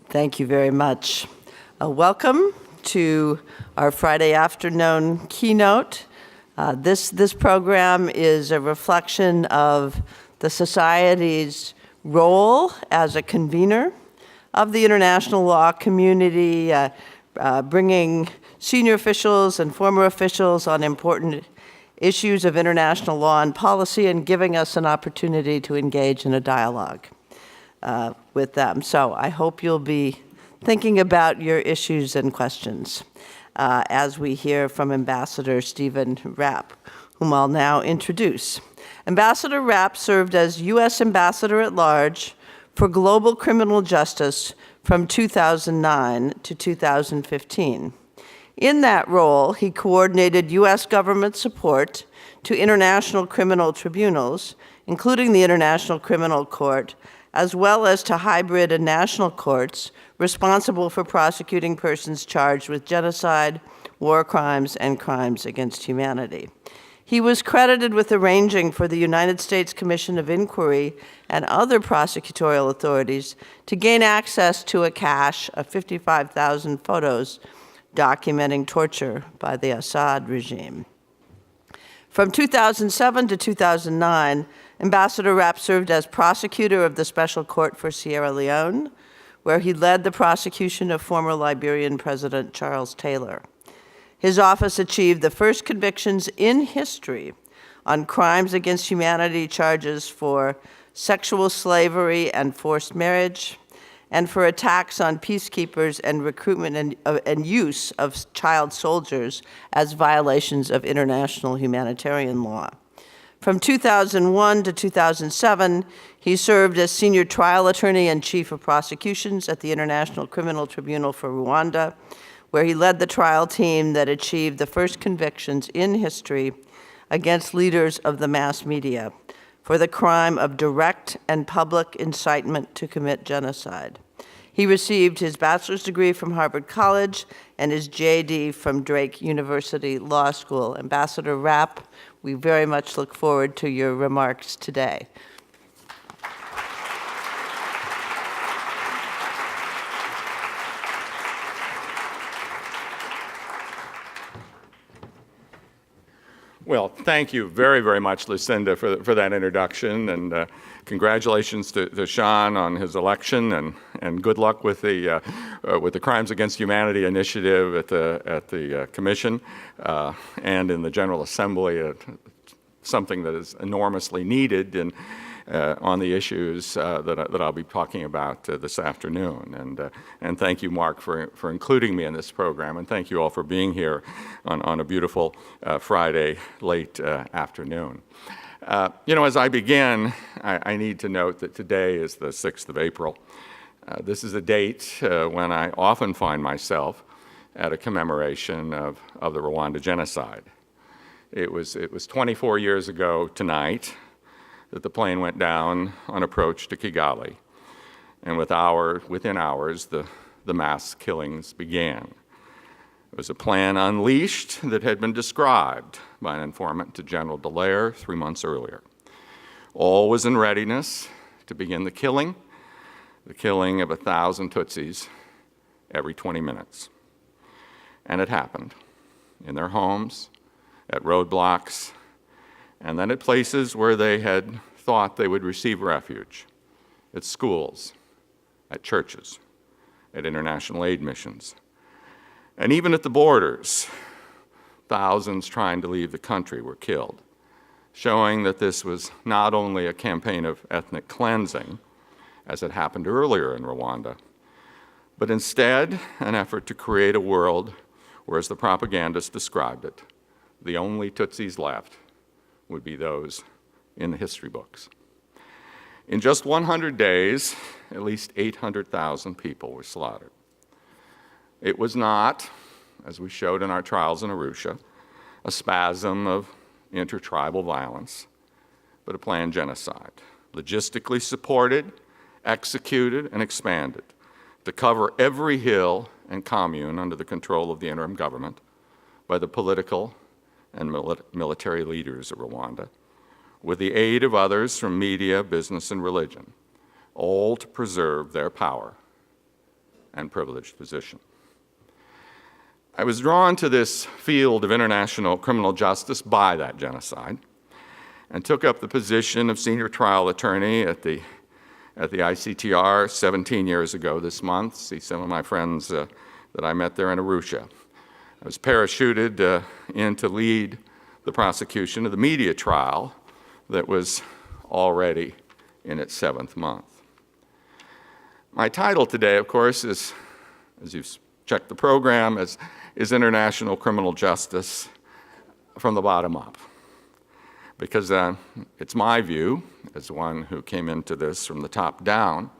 Thank you very much. Welcome to our Friday afternoon keynote. This program is a reflection of the Society's role as a convener of the international law community, bringing senior officials and former officials on important issues of international law and policy and giving us an opportunity to engage in a dialogue with them. So I hope you'll be thinking about your issues and questions as we hear from Ambassador Stephen Rapp, whom I'll now introduce. Ambassador Rapp served as U.S. Ambassador at Large for Global Criminal Justice from 2009 to 2015. In that role, he coordinated U.S. government support to international criminal tribunals, including the International Criminal Court, as well as to hybrid and national courts responsible for prosecuting persons charged with genocide, war crimes, and crimes against humanity. He was credited with arranging for the United States Commission of Inquiry and other prosecutorial authorities to gain access to a cache of 55,000 photos documenting torture by the Assad regime. From 2007 to 2009, Ambassador Rapp served as prosecutor of the Special Court for Sierra Leone, where he led the prosecution of former Liberian President Charles Taylor. His office achieved the first convictions in history on crimes against humanity charges for sexual slavery and forced marriage, and for attacks on peacekeepers and recruitment and use of child soldiers as violations of international humanitarian law. From 2001 to 2007, he served as senior trial attorney and chief of prosecutions at the International Criminal Tribunal for Rwanda, where he led the trial team that achieved the first convictions in history against leaders of the mass media for the crime of direct and public incitement to commit genocide. He received his bachelor's degree from Harvard College and his JD from Drake University Law School. Ambassador Rapp, we very much look forward to your remarks today. Well, thank you very, very much, Lucinda, for that introduction, and congratulations to Sean on his election, and good luck with the Crimes Against Humanity initiative at the Commission and in the General Assembly, something that is enormously needed on the issues that I'll be talking about this afternoon. And thank you, Mark, for including me in this program, and thank you all for being here on a beautiful Friday late afternoon. As I begin, I need to note that today is the 6th of April. This is a date when I often find myself at a commemoration of the Rwanda genocide. It was 24 years ago tonight that the plane went down on approach to Kigali, and within hours, the mass killings began. It was a plan unleashed that had been described by an informant to General Dallaire 3 months earlier. All was in readiness to begin the killing of 1,000 Tutsis every 20 minutes. And it happened in their homes, at roadblocks, and then at places where they had thought they would receive refuge, at schools, at churches, at international aid missions, and even at the borders. Thousands trying to leave the country were killed, showing that this was not only a campaign of ethnic cleansing, as had happened earlier in Rwanda, but instead an effort to create a world where, as the propagandists described it, the only Tutsis left would be those in the history books. In just 100 days, at least 800,000 people were slaughtered. It was not, as we showed in our trials in Arusha, a spasm of intertribal violence, but a planned genocide, logistically supported, executed, and expanded to cover every hill and commune under the control of the interim government by the political and military leaders of Rwanda, with the aid of others from media, business, and religion, all to preserve their power and privileged position. I was drawn to this field of international criminal justice by that genocide and took up the position of senior trial attorney at the ICTR 17 years ago this month. See some of my friends that I met there in Arusha. I was parachuted in to lead the prosecution of the media trial that was already in its 7th month. My title today, of course, is, as you've checked the program, is International Criminal Justice from the Bottom Up. Because it's my view, as one who came into this from the top down,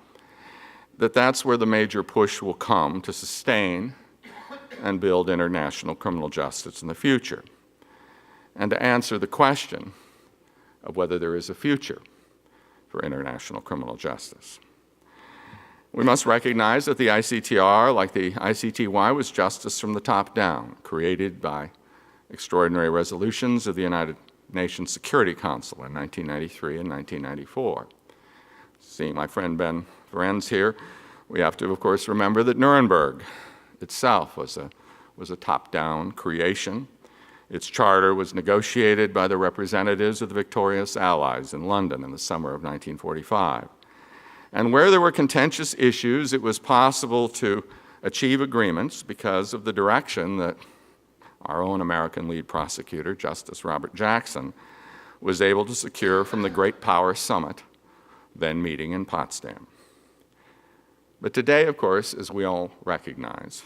that that's where the major push will come to sustain and build international criminal justice in the future, and to answer the question of whether there is a future for international criminal justice. We must recognize that the ICTR, like the ICTY, was justice from the top down, created by extraordinary resolutions of the United Nations Security Council in 1993 and 1994. Seeing my friend Ben Ferencz here, we have to, of course, remember that Nuremberg itself was a top-down creation. Its charter was negotiated by the representatives of the victorious Allies in London in the summer of 1945. And where there were contentious issues, it was possible to achieve agreements because of the direction that our own American lead prosecutor, Justice Robert Jackson, was able to secure from the Great Power Summit, then meeting in Potsdam. But today, of course, as we all recognize,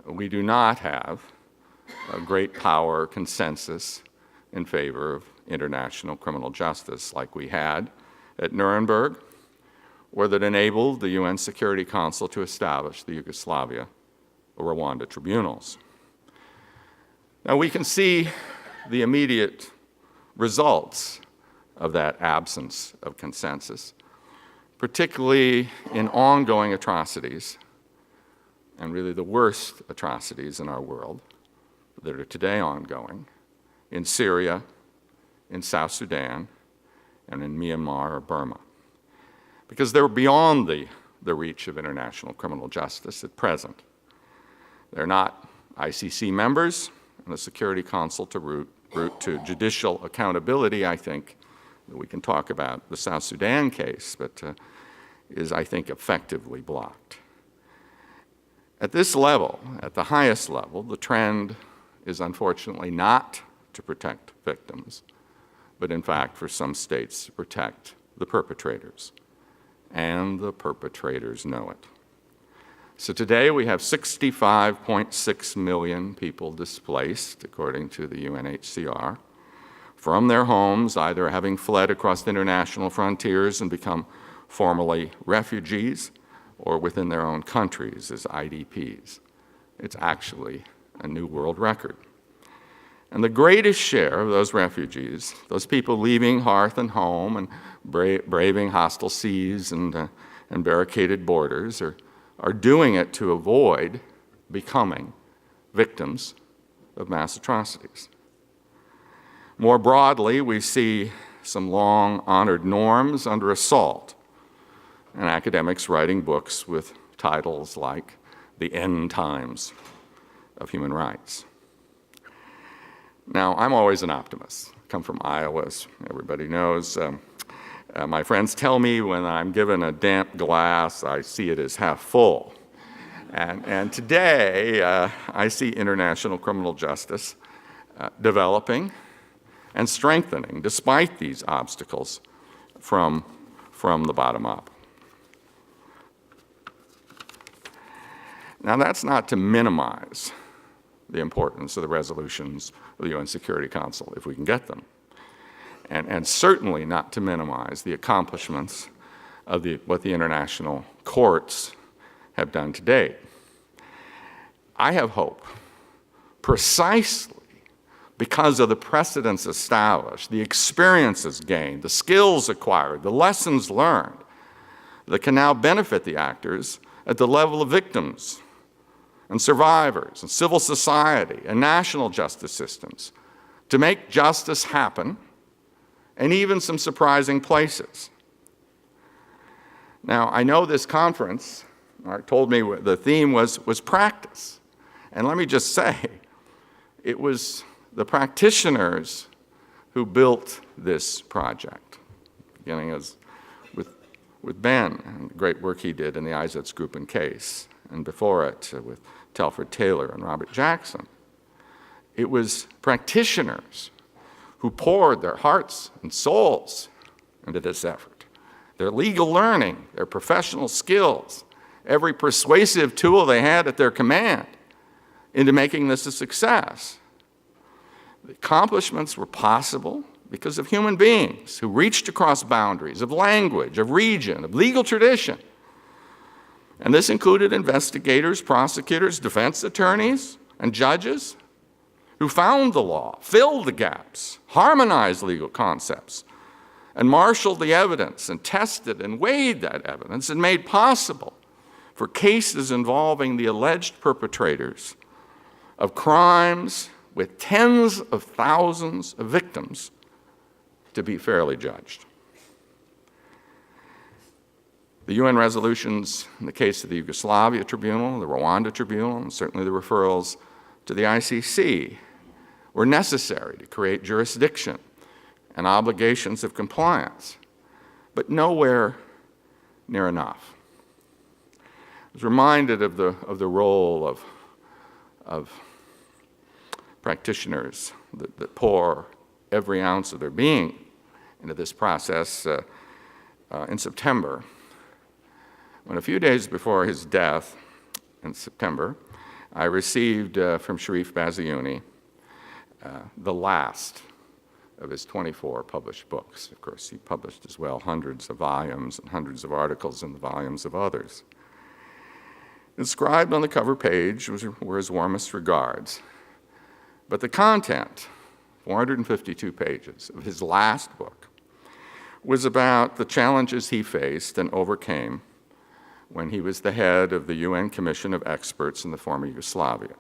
we do not have a great power consensus in favor of international criminal justice like we had at Nuremberg, or that enabled the UN Security Council to establish the Yugoslavia or Rwanda tribunals. Now, we can see the immediate results of that absence of consensus, particularly in ongoing atrocities, and really the worst atrocities in our world that are today ongoing, in Syria, in South Sudan, and in Myanmar or Burma. Because they're beyond the reach of international criminal justice at present. They're not ICC members, and the Security Council to route to judicial accountability, I think, we can talk about the South Sudan case, but is, I think, effectively blocked. At this level, at the highest level, the trend is unfortunately not to protect victims, but in fact for some states to protect the perpetrators. And the perpetrators know it. So today we have 65.6 million people displaced, according to the UNHCR, from their homes, either having fled across international frontiers and become formally refugees, or within their own countries as IDPs. It's actually a new world record. And the greatest share of those refugees, those people leaving hearth and home and braving hostile seas and barricaded borders, are doing it to avoid becoming victims of mass atrocities. More broadly, we see some long-honored norms under assault, and academics writing books with titles like The End Times of Human Rights. Now, I'm always an optimist. I come from Iowa, as everybody knows. My friends tell me when I'm given a damp glass, I see it as half full. And today, I see international criminal justice developing and strengthening despite these obstacles from the bottom up. Now, that's not to minimize the importance of the resolutions of the UN Security Council, if we can get them, and certainly not to minimize the accomplishments of what the international courts have done to date. I have hope, precisely because of the precedents established, the experiences gained, the skills acquired, the lessons learned, that can now benefit the actors at the level of victims and survivors and civil society and national justice systems to make justice happen, and even some surprising places. Now, I know this conference told me the theme was practice. And let me just say, it was the practitioners who built this project, beginning with Ben and the great work he did in the ISETS group and case, and before it with Telford Taylor and Robert Jackson. It was practitioners who poured their hearts and souls into this effort, their legal learning, their professional skills, every persuasive tool they had at their command into making this a success. The accomplishments were possible because of human beings who reached across boundaries of language, of region, of legal tradition. And this included investigators, prosecutors, defense attorneys, and judges who found the law, filled the gaps, harmonized legal concepts, and marshaled the evidence and tested and weighed that evidence and made possible for cases involving the alleged perpetrators of crimes with tens of thousands of victims to be fairly judged. The UN resolutions in the case of the Yugoslavia Tribunal, the Rwanda Tribunal, and certainly the referrals to the ICC were necessary to create jurisdiction and obligations of compliance, but nowhere near enough. I was reminded of the role of practitioners that pour every ounce of their being into this process in September, when a few days before his death in September, I received from Sharif Baziuni the last of his 24 published books. Of course, he published as well hundreds of volumes and hundreds of articles in the volumes of others. Inscribed on the cover page were his warmest regards. But the content, 452 pages of his last book, was about the challenges he faced and overcame when he was the head of the UN Commission of Experts in the former Yugoslavia.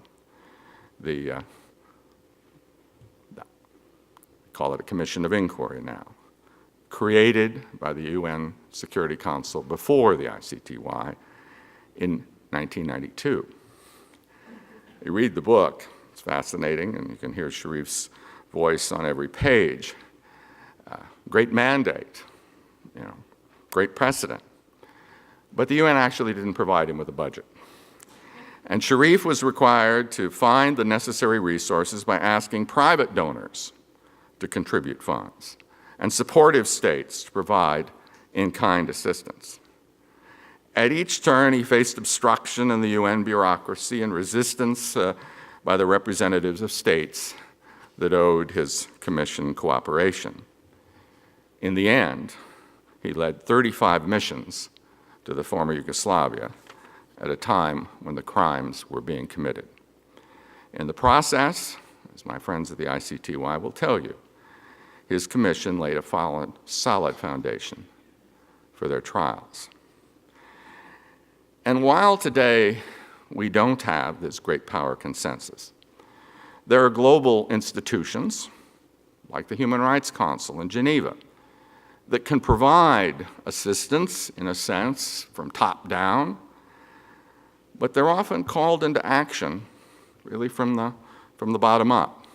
Call it a commission of inquiry now, created by the UN Security Council before the ICTY in 1992. You read the book, it's fascinating, and you can hear Sharif's voice on every page. Great mandate, great precedent. But the UN actually didn't provide him with a budget. And Sharif was required to find the necessary resources by asking private donors to contribute funds and supportive states to provide in-kind assistance. At each turn, he faced obstruction in the UN bureaucracy and resistance by the representatives of states that owed his commission cooperation. In the end, he led 35 missions to the former Yugoslavia at a time when the crimes were being committed. In the process, as my friends at the ICTY will tell you, his commission laid a solid foundation for their trials. And while today we don't have this great power consensus, there are global institutions, like the Human Rights Council in Geneva, that can provide assistance, in a sense, from top down, but they're often called into action, really from the bottom up,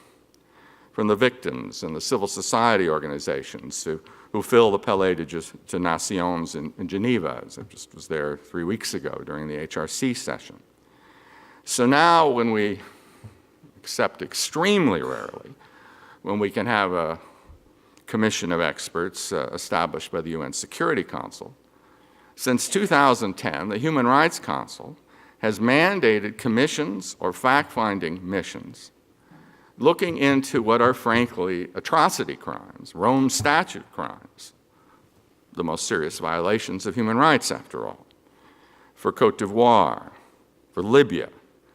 from the victims and the civil society organizations who fill the Palais des Nations in Geneva, as I just was there 3 weeks ago during the HRC session. So now when we, except extremely rarely, when we can have a commission of experts established by the UN Security Council, since 2010, the Human Rights Council has mandated commissions or fact-finding missions looking into what are frankly atrocity crimes, Rome Statute crimes, the most serious violations of human rights after all, for Cote d'Ivoire, for Libya,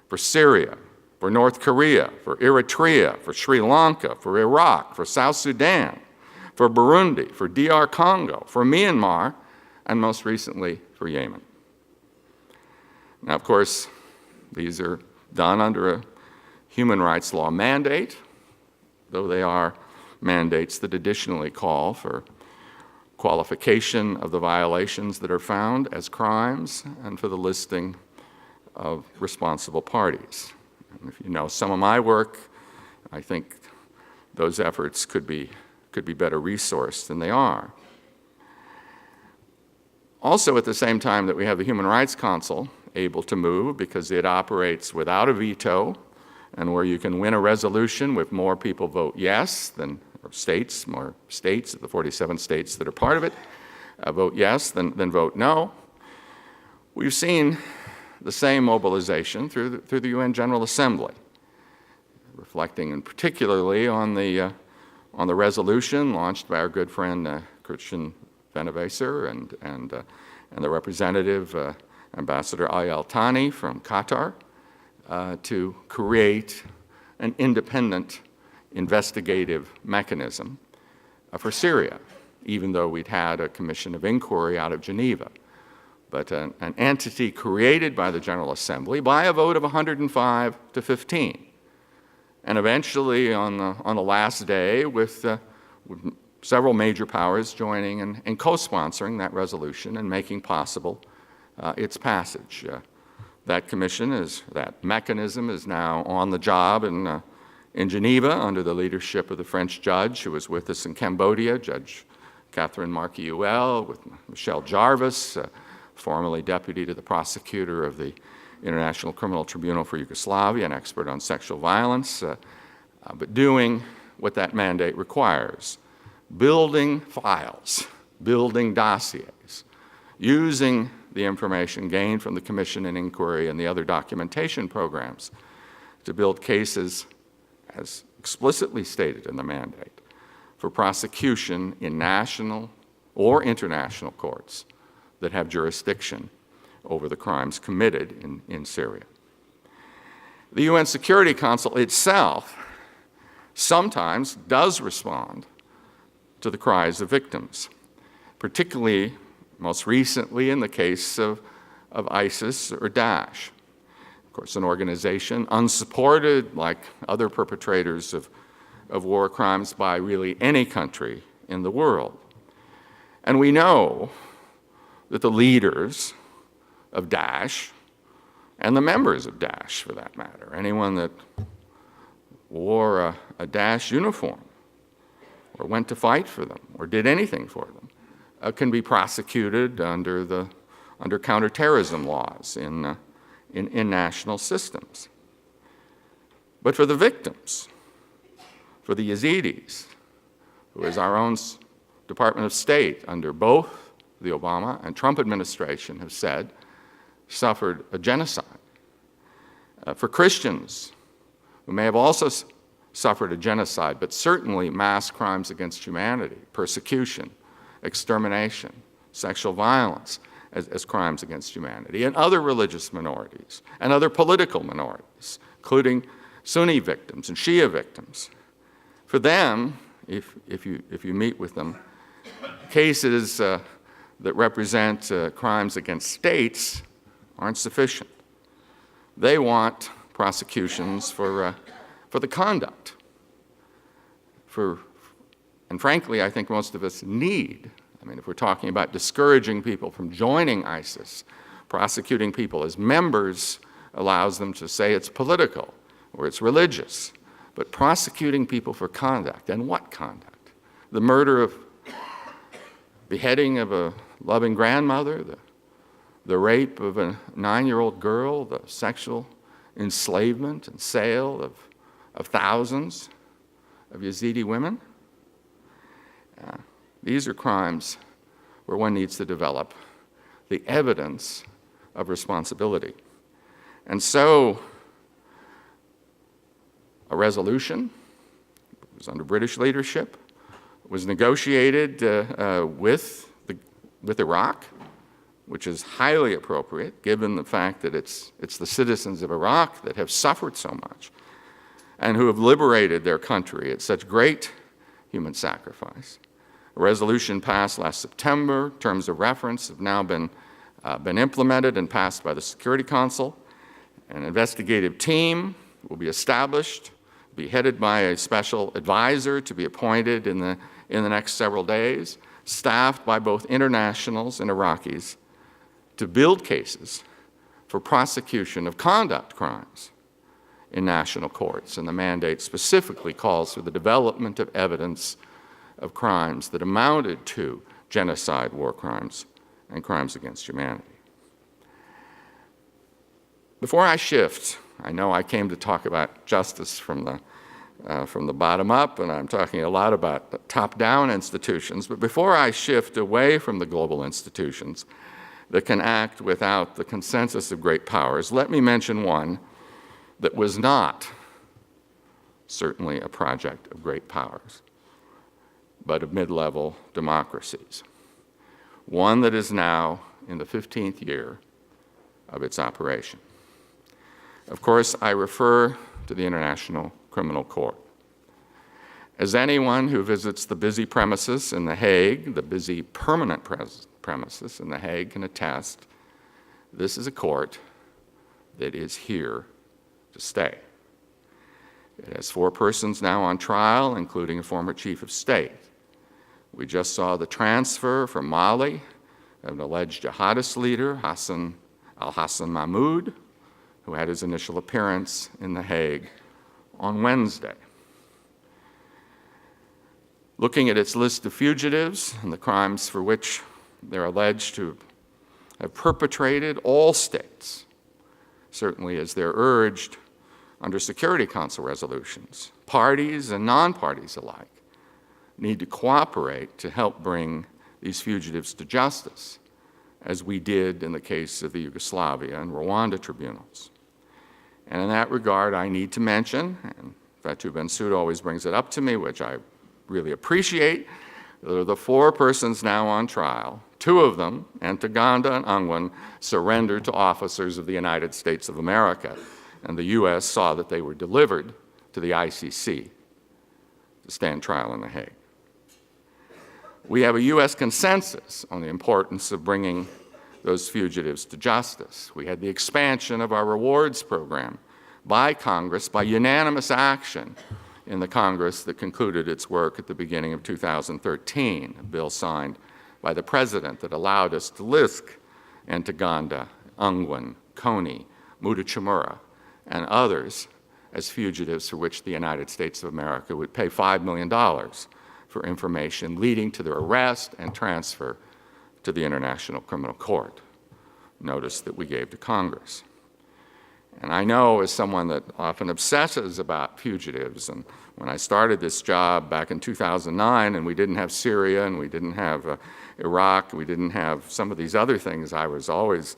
for Syria, for North Korea, for Eritrea, for Sri Lanka, for Iraq, for South Sudan, for Burundi, for DR Congo, for Myanmar, and most recently for Yemen. Now, of course, these are done under a human rights law mandate, though they are mandates that additionally call for qualification of the violations that are found as crimes, and for the listing of responsible parties. And if you know some of my work, I think those efforts could be better resourced than they are. Also, at the same time that we have the Human Rights Council able to move, because it operates without a veto, and where you can win a resolution with more people vote yes than, or states, more states, the 47 states that are part of it, vote yes than vote no. We've seen the same mobilization through the UN General Assembly, reflecting particularly on the resolution launched by our good friend Christian Venevaser and the representative Ambassador Ayal Tani from Qatar to create an independent investigative mechanism for Syria, even though we'd had a commission of inquiry out of Geneva. But an entity created by the General Assembly by a vote of 105 to 15. And eventually, on the last day, with several major powers joining and co-sponsoring that resolution and making possible its passage. That mechanism is now on the job in Geneva under the leadership of the French judge who was with us in Cambodia, Judge Catherine Marquiuel, with Michelle Jarvis, formerly deputy to the prosecutor of the International Criminal Tribunal for Yugoslavia, an expert on sexual violence, but doing what that mandate requires, building files, building dossiers, using the information gained from the commission and inquiry and the other documentation programs to build cases, as explicitly stated in the mandate, for prosecution in national or international courts that have jurisdiction over the crimes committed in Syria. The UN Security Council itself sometimes does respond to the cries of victims, particularly most recently in the case of ISIS or Daesh. Of course, an organization unsupported, like other perpetrators of war crimes, by really any country in the world. And we know that the leaders of Daesh, and the members of Daesh for that matter, anyone that wore a Daesh uniform or went to fight for them or did anything for them, can be prosecuted under counterterrorism laws in national systems. But for the victims, for the Yazidis, who, as our own Department of State under both the Obama and Trump administration have said, suffered a genocide. For Christians, who may have also suffered a genocide, but certainly mass crimes against humanity, persecution, extermination, sexual violence as crimes against humanity, and other religious minorities, and other political minorities, including Sunni victims and Shia victims. For them, if you meet with them, cases that represent crimes against states aren't sufficient. They want prosecutions for the conduct. And frankly, I think most of us need, if we're talking about discouraging people from joining ISIS, prosecuting people as members allows them to say it's political or it's religious, but prosecuting people for conduct. And what conduct? The beheading of a loving grandmother, the rape of a 9-year-old girl, the sexual enslavement and sale of thousands of Yazidi women. These are crimes where one needs to develop the evidence of responsibility. And so a resolution, it was under British leadership, was negotiated with Iraq, which is highly appropriate given the fact that it's the citizens of Iraq that have suffered so much and who have liberated their country at such great human sacrifice. A resolution passed last September. Terms of reference have now been implemented and passed by the Security Council. An investigative team will be established, be headed by a special advisor to be appointed in the next several days staffed by both internationals and Iraqis to build cases for prosecution of conduct crimes in national courts. And the mandate specifically calls for the development of evidence of crimes that amounted to genocide, war crimes, and crimes against humanity. Before I shift, I know I came to talk about justice from the bottom up, and I'm talking a lot about top-down institutions, but before I shift away from the global institutions that can act without the consensus of great powers, let me mention one that was not certainly a project of great powers, but of mid-level democracies, one that is now in the 15th year of its operation. Of course, I refer to the International Criminal Court. As anyone who visits the busy premises in The Hague, the busy permanent premises in The Hague can attest, this is a court that is here to stay. It has 4 persons now on trial, including a former chief of state. We just saw the transfer from Mali of an alleged jihadist leader, al-Hassan Mahmoud, who had his initial appearance in The Hague on Wednesday. Looking at its list of fugitives and the crimes for which they're alleged to have perpetrated, all states, certainly as they're urged under Security Council resolutions, parties and non-parties alike, need to cooperate to help bring these fugitives to justice, as we did in the case of the Yugoslavia and Rwanda tribunals. And in that regard, I need to mention, and Fatou Bensouda always brings it up to me, which I really appreciate, there are the 4 persons now on trial. 2 of them, Ntaganda and Ongwen, surrendered to officers of the United States of America, and the U.S. saw that they were delivered to the ICC to stand trial in The Hague. We have a U.S. consensus on the importance of bringing those fugitives to justice. We had the expansion of our rewards program by Congress by unanimous action in the Congress that concluded its work at the beginning of 2013, a bill signed by the President that allowed us to list Ntaganda, Ongwen, Kony, Mutachimura, and others as fugitives for which the United States of America would pay $5 million for information leading to their arrest and transfer to the International Criminal Court. Notice that we gave to Congress. And I know, as someone that often obsesses about fugitives, and when I started this job back in 2009 and we didn't have Syria and we didn't have Iraq, we didn't have some of these other things, I was always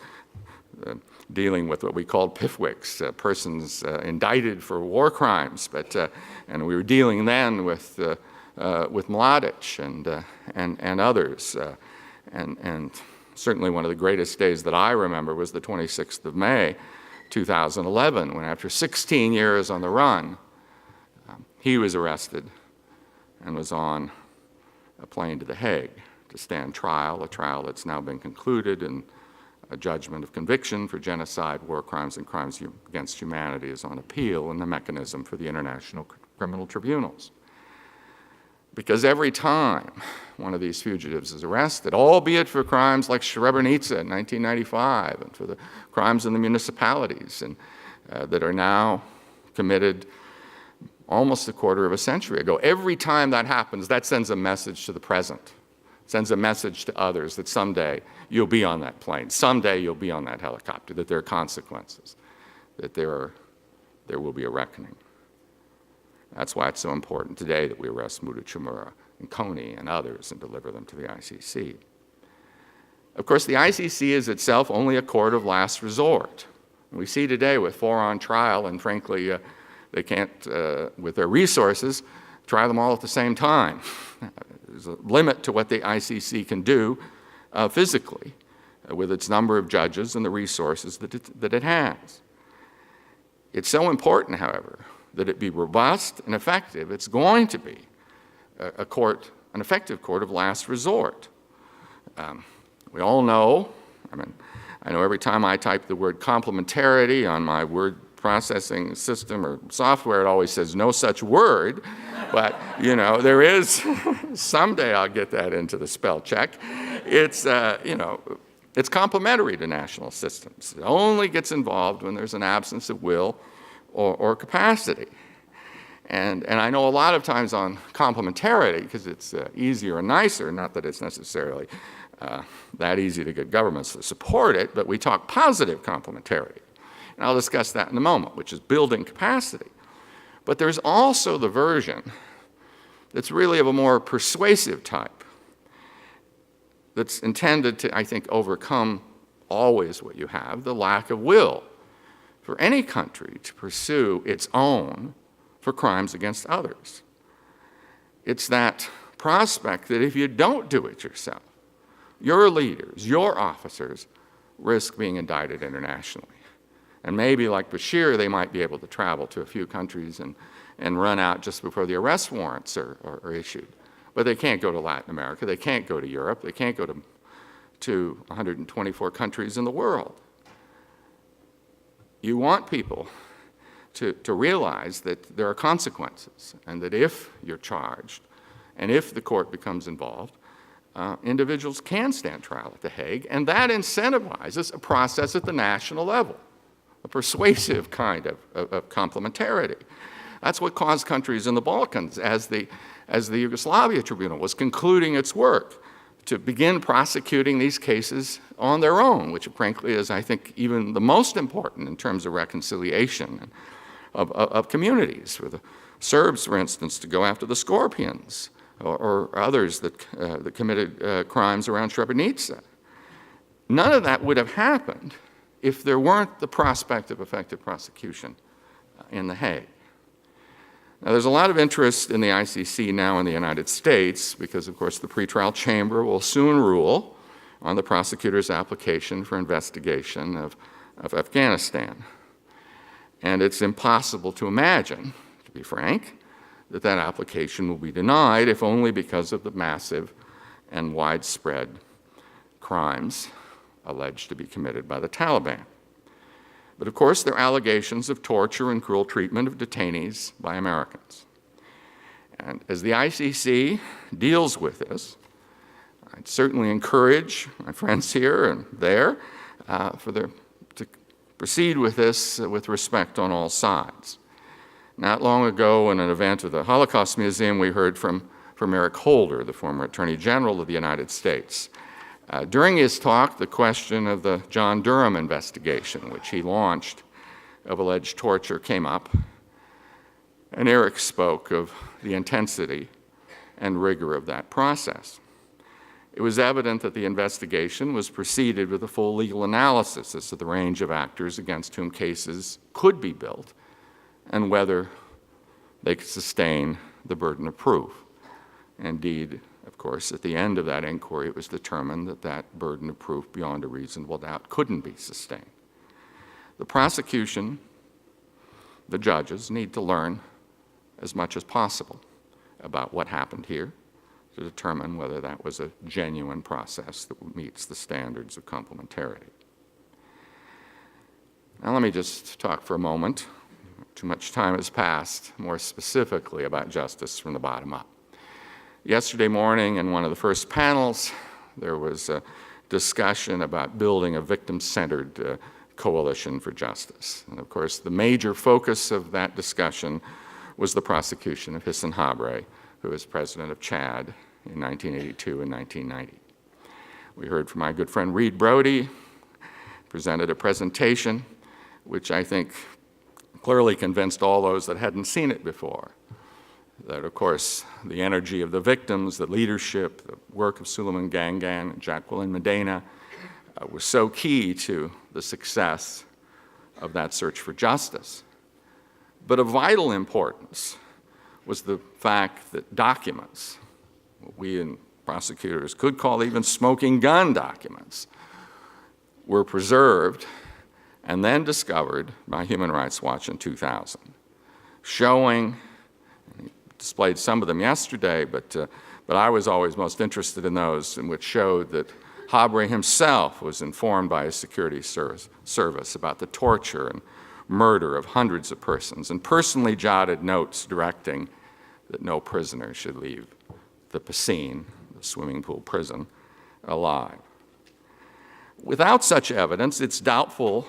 dealing with what we called PIFWICs, persons indicted for war crimes, and we were dealing then with Mladic and others. And certainly one of the greatest days that I remember was the 26th of May, 2011, when after 16 years on the run, he was arrested and was on a plane to The Hague to stand trial, a trial that's now been concluded, and a judgment of conviction for genocide, war crimes, and crimes against humanity is on appeal in the mechanism for the International Criminal Tribunals. Because every time one of these fugitives is arrested, albeit for crimes like Srebrenica in 1995 and for the crimes in the municipalities and that are now committed almost a quarter of a century ago, every time that happens, that sends a message to the present, sends a message to others that someday you'll be on that plane, someday you'll be on that helicopter, that there are consequences, that there will be a reckoning. That's why it's so important today that we arrest Mutachimura and Kony and others and deliver them to the ICC. Of course, the ICC is itself only a court of last resort. We see today with 4 on trial, and frankly, they can't, with their resources, try them all at the same time. There's a limit to what the ICC can do physically with its number of judges and the resources that it has. It's so important, however, that it be robust and effective. It's going to be an effective court of last resort. We all know, I know every time I type the word complementarity on my word processing system or software, it always says no such word. But, you know, there is, someday I'll get that into the spell check. It's, you know, it's complementary to national systems. It only gets involved when there's an absence of will or capacity. And I know a lot of times on complementarity, because it's easier and nicer, not that it's necessarily that easy to get governments to support it, but we talk positive complementarity. And I'll discuss that in a moment, which is building capacity. But there's also the version that's really of a more persuasive type, that's intended to, I think, overcome always what you have, the lack of will for any country to pursue its own for crimes against others. It's that prospect that if you don't do it yourself, your leaders, your officers, risk being indicted internationally. And maybe like Bashir, they might be able to travel to a few countries and run out just before the arrest warrants are issued. But they can't go to Latin America, they can't go to Europe, they can't go to 124 countries in the world. You want people to realize that there are consequences, and that if you're charged, and if the court becomes involved, individuals can stand trial at The Hague, and that incentivizes a process at the national level, a persuasive kind of complementarity. That's what caused countries in the Balkans, as the Yugoslavia Tribunal was concluding its work, to begin prosecuting these cases on their own, which frankly is, I think, even the most important in terms of reconciliation of communities. For the Serbs, for instance, to go after the Scorpions, or others that committed crimes around Srebrenica. None of that would have happened if there weren't the prospect of effective prosecution in The Hague. Now, there's a lot of interest in the ICC now in the United States because, of course, the pretrial chamber will soon rule on the prosecutor's application for investigation of Afghanistan. And it's impossible to imagine, to be frank, that application will be denied, if only because of the massive and widespread crimes alleged to be committed by the Taliban. But of course, there are allegations of torture and cruel treatment of detainees by Americans. And as the ICC deals with this, I'd certainly encourage my friends here and there to proceed with this with respect on all sides. Not long ago, in an event at the Holocaust Museum, we heard from Eric Holder, the former Attorney General of the United States. During his talk, the question of the John Durham investigation, which he launched, of alleged torture came up, and Eric spoke of the intensity and rigor of that process. It was evident that the investigation was preceded with a full legal analysis as to the range of actors against whom cases could be built and whether they could sustain the burden of proof. Indeed, of course, at the end of that inquiry, it was determined that that burden of proof beyond a reasonable doubt couldn't be sustained. The prosecution, the judges, need to learn as much as possible about what happened here to determine whether that was a genuine process that meets the standards of complementarity. Now let me just talk for a moment, too much time has passed, more specifically about justice from the bottom up. Yesterday morning in one of the first panels, there was a discussion about building a victim-centered coalition for justice. And of course, the major focus of that discussion was the prosecution of Hissène Habré, who was president of Chad in 1982 and 1990. We heard from my good friend Reed Brody, presented a presentation which I think clearly convinced all those that hadn't seen it before that, of course, the energy of the victims, the leadership, the work of Suleiman Gangan and Jacqueline Medina was so key to the success of that search for justice. But of vital importance was the fact that documents, what we in prosecutors could call even smoking gun documents, were preserved and then discovered by Human Rights Watch in 2000, showing, and he displayed some of them yesterday, but I was always most interested in those in which showed that Habré himself was informed by his security service about the torture and murder of hundreds of persons and personally jotted notes directing that no prisoner should leave the piscine, the swimming pool prison, alive. Without such evidence, it's doubtful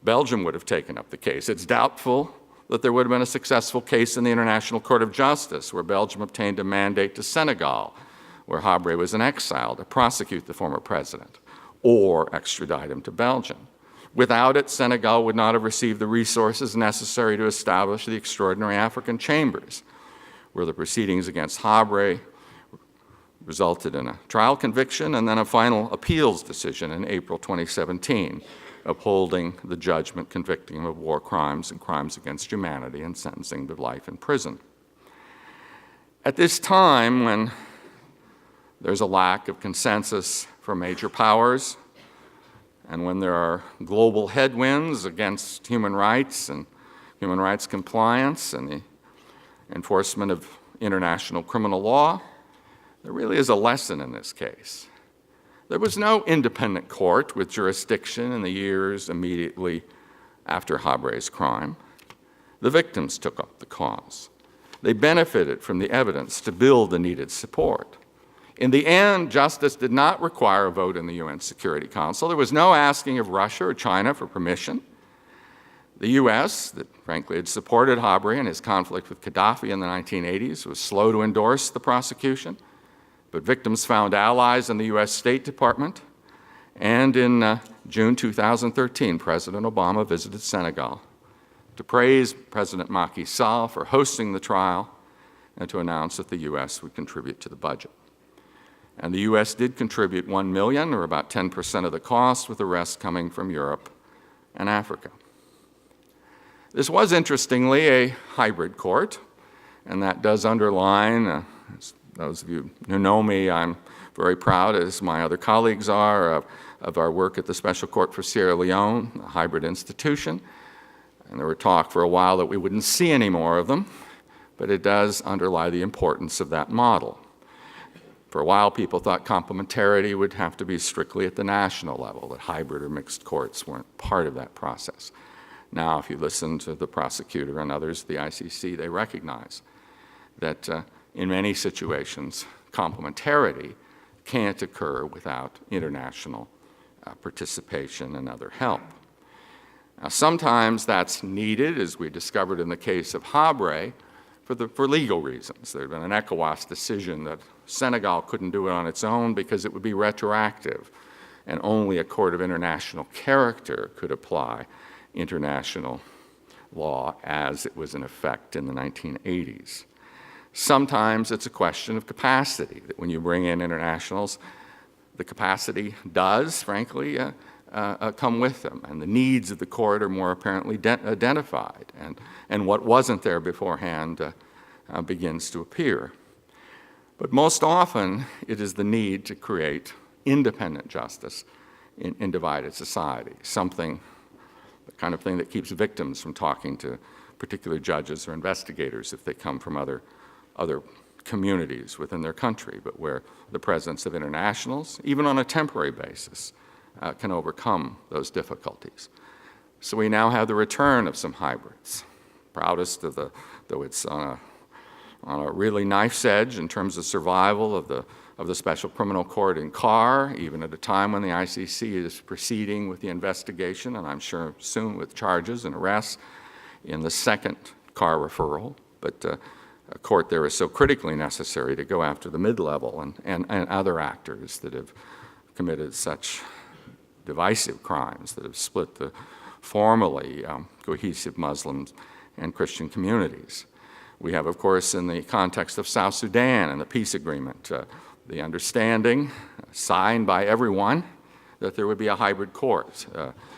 Belgium would have taken up the case. It's doubtful that there would have been a successful case in the International Court of Justice, where Belgium obtained a mandate to Senegal, where Habré was in exile, to prosecute the former president or extradite him to Belgium. Without it, Senegal would not have received the resources necessary to establish the extraordinary African chambers, where the proceedings against Habré resulted in a trial conviction and then a final appeals decision in April 2017, upholding the judgment convicting him of war crimes and crimes against humanity and sentencing to life in prison. At this time, when there's a lack of consensus from major powers, and when there are global headwinds against human rights and human rights compliance and the enforcement of international criminal law, there really is a lesson in this case. There was no independent court with jurisdiction in the years immediately after Habré's crime. The victims took up the cause. They benefited from the evidence to build the needed support. In the end, justice did not require a vote in the UN Security Council. There was no asking of Russia or China for permission. The US, that frankly had supported Habré in his conflict with Gaddafi in the 1980s, was slow to endorse the prosecution. But victims found allies in the US State Department, and in June 2013, President Obama visited Senegal to praise President Macky Sall for hosting the trial and to announce that the US would contribute to the budget. And the US did contribute $1 million, or about 10% of the cost, with the rest coming from Europe and Africa. This was, interestingly, a hybrid court, and that does underline, those of you who know me, I'm very proud, as my other colleagues are, of our work at the Special Court for Sierra Leone, a hybrid institution. And there were talk for a while that we wouldn't see any more of them, but it does underlie the importance of that model. For a while, people thought complementarity would have to be strictly at the national level, that hybrid or mixed courts weren't part of that process. Now, if you listen to the prosecutor and others at the ICC, they recognize that in many situations, complementarity can't occur without international participation and other help. Now, sometimes that's needed, as we discovered in the case of Habré, for legal reasons. There had been an ECOWAS decision that Senegal couldn't do it on its own because it would be retroactive, and only a court of international character could apply international law as it was in effect in the 1980s. Sometimes it's a question of capacity, that when you bring in internationals, the capacity does, frankly, come with them, and the needs of the court are more apparently identified, and what wasn't there beforehand begins to appear. But most often, it is the need to create independent justice in divided society, the kind of thing that keeps victims from talking to particular judges or investigators if they come from other communities within their country, but where the presence of internationals, even on a temporary basis, can overcome those difficulties. So we now have the return of some hybrids. Proudest of though it's on a really knife's edge in terms of survival of the Special Criminal Court in CAR, even at a time when the ICC is proceeding with the investigation, and I'm sure soon with charges and arrests in the second CAR referral. But a court there is so critically necessary to go after the mid-level and other actors that have committed such divisive crimes that have split the formerly cohesive Muslim and Christian communities. We have, of course, in the context of South Sudan and the peace agreement, the understanding signed by everyone that there would be a hybrid court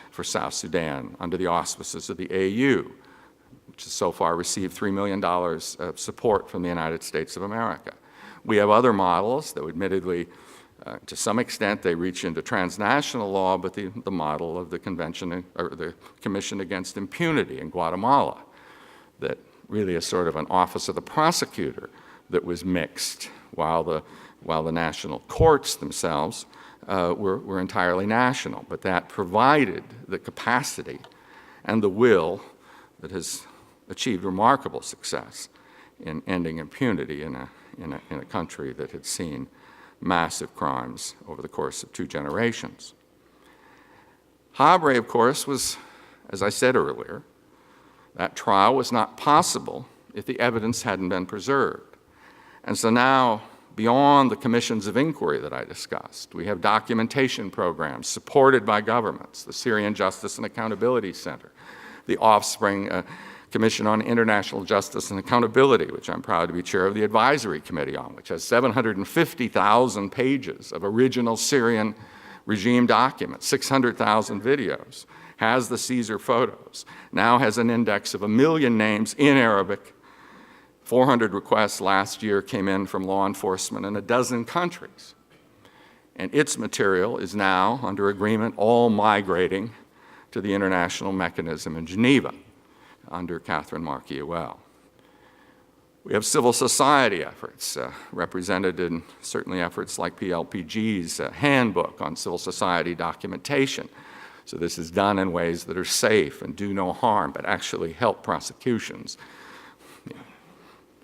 for South Sudan under the auspices of the AU, which has so far received $3 million of support from the United States of America. We have other models that admittedly, to some extent, they reach into transnational law, but the model of the Convention, or the Commission Against Impunity in Guatemala, that really is sort of an office of the prosecutor that was mixed, while the national courts themselves were entirely national. But that provided the capacity and the will that has achieved remarkable success in ending impunity in a country that had seen massive crimes over the course of 2 generations. Habre, of course, was, as I said earlier, that trial was not possible if the evidence hadn't been preserved. And so now, beyond the commissions of inquiry that I discussed, we have documentation programs supported by governments, the Syrian Justice and Accountability Center, the Offspring Commission on International Justice and Accountability, which I'm proud to be chair of the advisory committee on, which has 750,000 pages of original Syrian regime documents, 600,000 videos, has the Caesar photos, now has an index of 1 million names in Arabic. 400 requests last year came in from law enforcement in 12 countries. And its material is now, under agreement, all migrating to the international mechanism in Geneva under Catherine Marquis-Well. We have civil society efforts represented in certainly efforts like PLPG's handbook on civil society documentation. So this is done in ways that are safe and do no harm, but actually help prosecutions.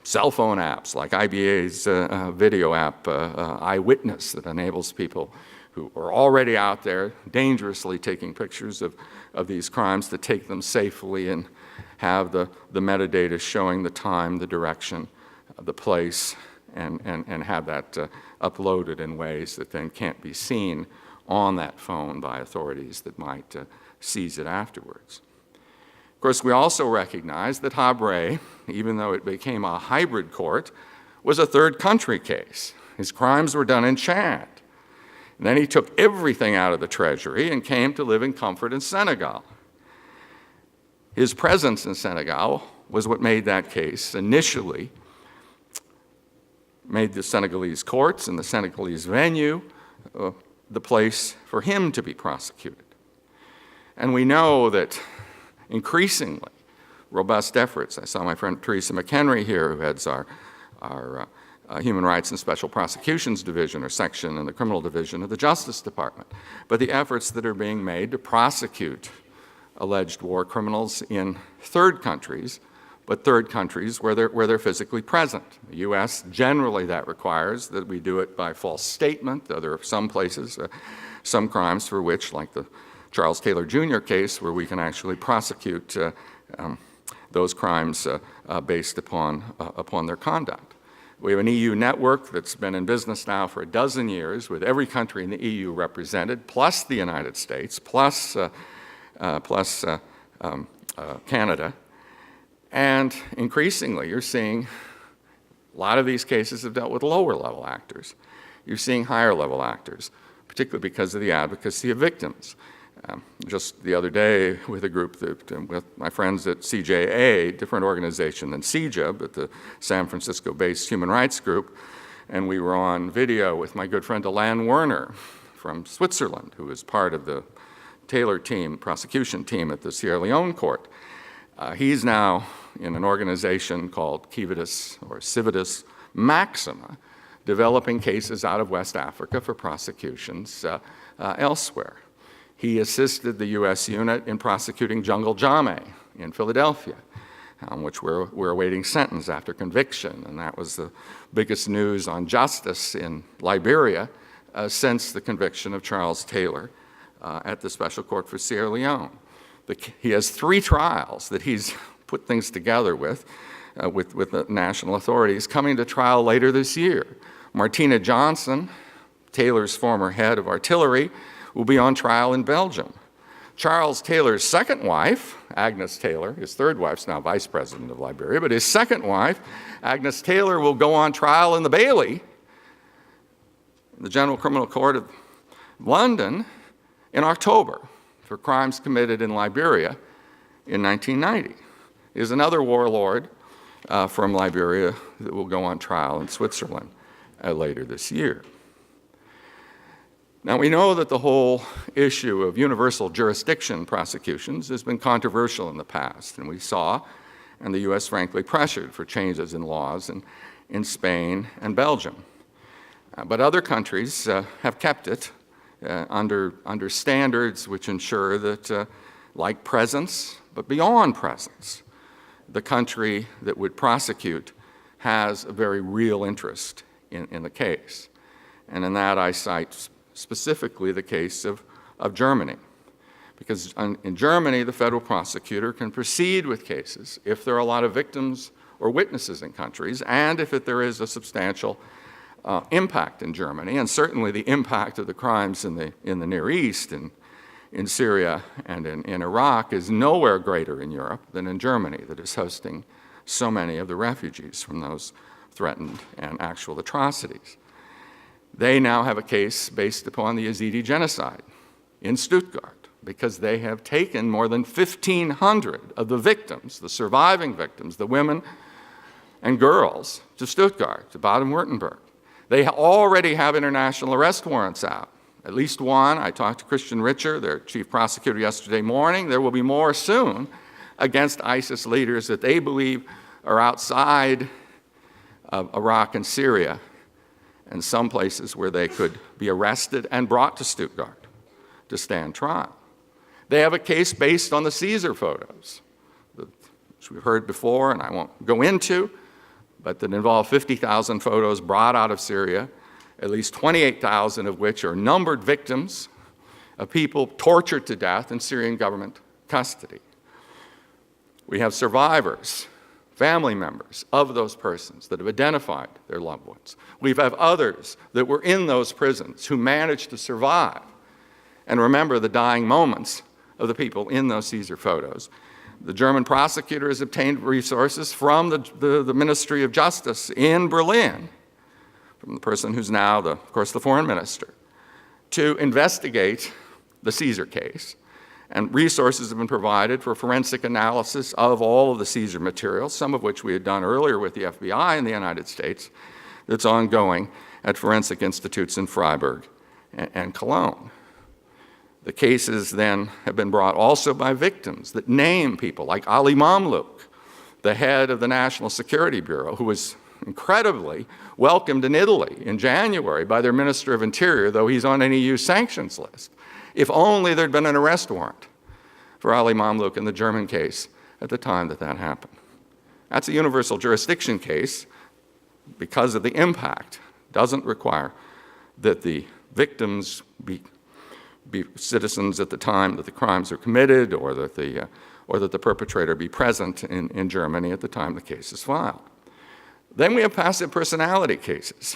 Cell phone apps like IBA's video app, Eyewitness, that enables people who are already out there dangerously taking pictures of these crimes to take them safely and have the metadata showing the time, the direction, the place, and have that uploaded in ways that then can't be seen on that phone by authorities that might seize it afterwards. Of course, we also recognize that Habre, even though it became a hybrid court, was a third country case. His crimes were done in Chad. And then he took everything out of the treasury and came to live in comfort in Senegal. His presence in Senegal was what made that case initially, made the Senegalese courts and the Senegalese venue the place for him to be prosecuted. And we know that increasingly robust efforts, I saw my friend Teresa McHenry here, who heads our Human Rights and Special Prosecutions Division or section in the Criminal Division of the Justice Department, but the efforts that are being made to prosecute alleged war criminals in third countries, but third countries where they're physically present. The U.S., generally that requires that we do it by false statement, though there are some places, some crimes for which, like the Charles Taylor Jr. case, where we can actually prosecute those crimes based upon their conduct. We have an EU network that's been in business now for 12 years, with every country in the EU represented, plus the United States, plus Canada. And increasingly, you're seeing a lot of these cases have dealt with lower-level actors. You're seeing higher-level actors, particularly because of the advocacy of victims. Just the other day with a group with my friends at CJA, different organization than CJA, but the San Francisco-based human rights group, and we were on video with my good friend Alain Werner from Switzerland, who is part of the Taylor team, prosecution team at the Sierra Leone court. He's now in an organization called Civitas Maxima, developing cases out of West Africa for prosecutions elsewhere. He assisted the U.S. unit in prosecuting Jungle Jame in Philadelphia, which we're awaiting sentence after conviction, and that was the biggest news on justice in Liberia since the conviction of Charles Taylor at the Special Court for Sierra Leone. He has 3 trials that he's put things together with the national authorities coming to trial later this year. Martina Johnson, Taylor's former head of artillery, will be on trial in Belgium. Charles Taylor's second wife, Agnes Taylor, his third wife's now vice president of Liberia, but his second wife, Agnes Taylor, will go on trial in the Bailey, the General Criminal Court of London, in October for crimes committed in Liberia in 1990. Is another warlord from Liberia that will go on trial in Switzerland later this year. Now, we know that the whole issue of universal jurisdiction prosecutions has been controversial in the past, and we saw, and the U.S. frankly pressured for changes in laws in Spain and Belgium. But other countries have kept it under standards which ensure that, like presence, But beyond presence, the country that would prosecute has a very real interest in the case. And in that, I cite specifically the case of Germany. Because in Germany, the federal prosecutor can proceed with cases if there are a lot of victims or witnesses in countries, and if there is a substantial impact in Germany, and certainly the impact of the crimes in the Near East, in Syria and in Iraq, is nowhere greater in Europe than in Germany, that is hosting so many of the refugees from those threatened and actual atrocities. They now have a case based upon the Yazidi genocide in Stuttgart, because they have taken more than 1,500 of the victims, the surviving victims, the women and girls, to Stuttgart, to Baden-Württemberg. They already have international arrest warrants out, at least one. I talked to Christian Richer, their chief prosecutor, yesterday morning. There will be more soon against ISIS leaders that they believe are outside of Iraq and Syria, and some places where they could be arrested and brought to Stuttgart to stand trial. They have a case based on the Caesar photos, which we've heard before and I won't go into, but that involve 50,000 photos brought out of Syria, at least 28,000 of which are numbered victims of people tortured to death in Syrian government custody. We have survivors, family members of those persons that have identified their loved ones. We have others that were in those prisons who managed to survive and remember the dying moments of the people in those Caesar photos. The German prosecutor has obtained resources from the Ministry of Justice in Berlin, from the person who's now, of course, the foreign minister, to investigate the Caesar case. And resources have been provided for forensic analysis of all of the Caesar materials, some of which we had done earlier with the FBI in the United States, that's ongoing at forensic institutes in Freiburg and Cologne. The cases then have been brought also by victims that name people like Ali Mamluk, the head of the National Security Bureau, who was incredibly welcomed in Italy in January by their Minister of Interior, though he's on an EU sanctions list. If only there'd been an arrest warrant for Ali Mamluk in the German case at the time that happened. That's a universal jurisdiction case because of the impact. Doesn't require that the victims be citizens at the time that the crimes are committed, or that the perpetrator be present in Germany at the time the case is filed. Then we have passive personality cases.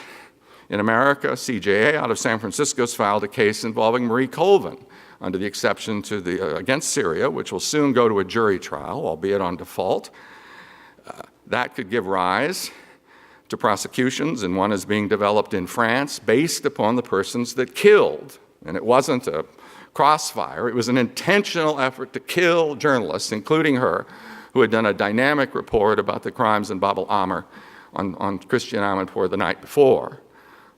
In America, CJA out of San Francisco has filed a case involving Marie Colvin under the exception to against Syria, which will soon go to a jury trial, albeit on default. That could give rise to prosecutions, and one is being developed in France based upon the persons that killed. And it wasn't a crossfire. It was an intentional effort to kill journalists, including her, who had done a dynamic report about the crimes in Bab al-Amr on Christian Amanpour the night before.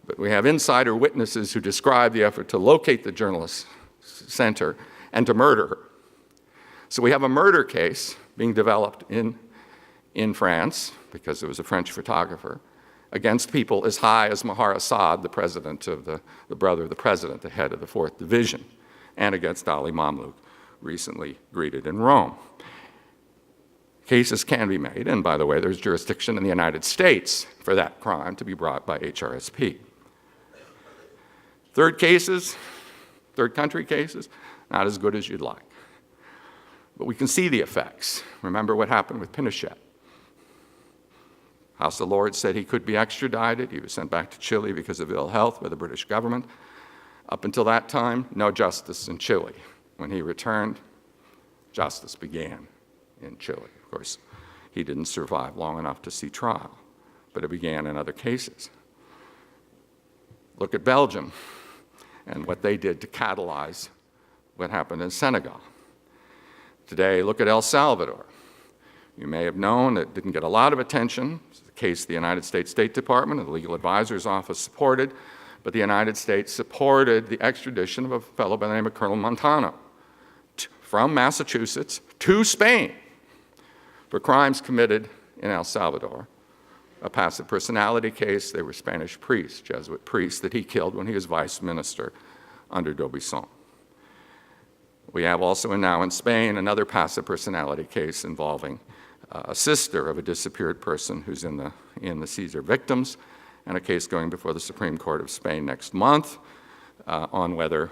But we have insider witnesses who describe the effort to locate the journalist center and to murder her. So we have a murder case being developed in France, because it was a French photographer, against people as high as Maher Assad, the president of the brother of the president, the head of the 4th Division, and against Ali Mamluk, recently greeted in Rome. Cases can be made, and by the way, there's jurisdiction in the United States for that crime to be brought by HRSP. Third country cases, not as good as you'd like. But we can see the effects. Remember what happened with Pinochet. House of Lords said he could be extradited. He was sent back to Chile because of ill health by the British government. Up until that time, no justice in Chile. When he returned, justice began in Chile. Of course, he didn't survive long enough to see trial, but it began in other cases. Look at Belgium and what they did to catalyze what happened in Senegal. Today, look at El Salvador. You may have known it didn't get a lot of attention. It's the case the United States State Department and the Legal Advisor's Office supported, but the United States supported the extradition of a fellow by the name of Colonel Montano from Massachusetts to Spain for crimes committed in El Salvador. A passive personality case. They were Spanish priests, Jesuit priests, that he killed when he was vice minister under d'Aubusson. We have also now in Spain another passive personality case involving a sister of a disappeared person who's in the Caesar victims, and a case going before the Supreme Court of Spain next month on whether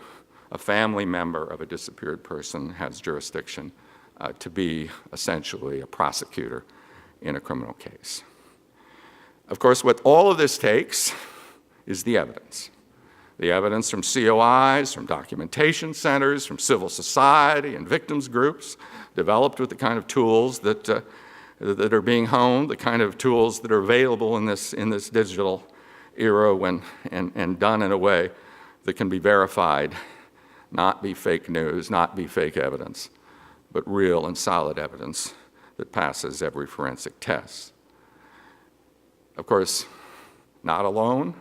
a family member of a disappeared person has jurisdiction to be essentially a prosecutor in a criminal case. Of course, what all of this takes is the evidence. The evidence from COIs, from documentation centers, from civil society and victims groups, developed with the kind of tools that are being honed, the kind of tools that are available in this digital era and done in a way that can be verified, not be fake news, not be fake evidence, but real and solid evidence that passes every forensic test. Of course, not alone.